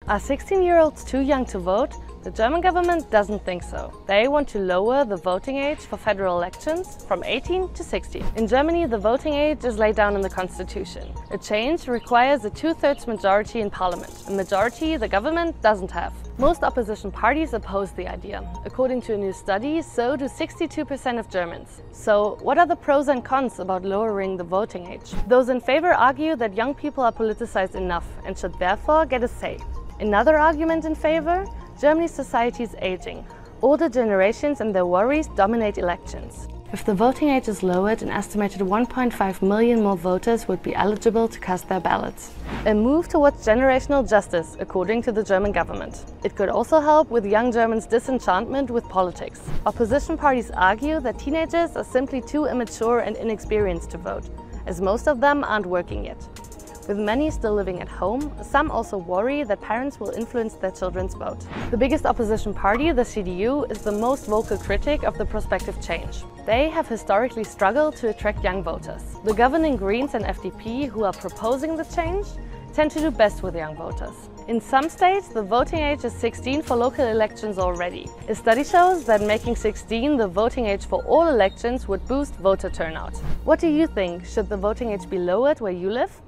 Are 16-year-olds too young to vote? The German government doesn't think so. They want to lower the voting age for federal elections from 18 to 16. In Germany, the voting age is laid down in the constitution. A change requires a two-thirds majority in parliament, a majority the government doesn't have. Most opposition parties oppose the idea. According to a new study, so do 62% of Germans. So, what are the pros and cons about lowering the voting age? Those in favor argue that young people are politicized enough and should therefore get a say. Another argument in favor? Germany's society is aging. Older generations and their worries dominate elections. If the voting age is lowered, an estimated 1.5 million more voters would be eligible to cast their ballots. A move towards generational justice, according to the German government. It could also help with young Germans' disenchantment with politics. Opposition parties argue that teenagers are simply too immature and inexperienced to vote, as most of them aren't working yet. With many still living at home, some also worry that parents will influence their children's vote. The biggest opposition party, the CDU, is the most vocal critic of the prospective change. They have historically struggled to attract young voters. The governing Greens and FDP, who are proposing the change, tend to do best with young voters. In some states, the voting age is 16 for local elections already. A study shows that making 16 the voting age for all elections would boost voter turnout. What do you think? Should the voting age be lowered where you live?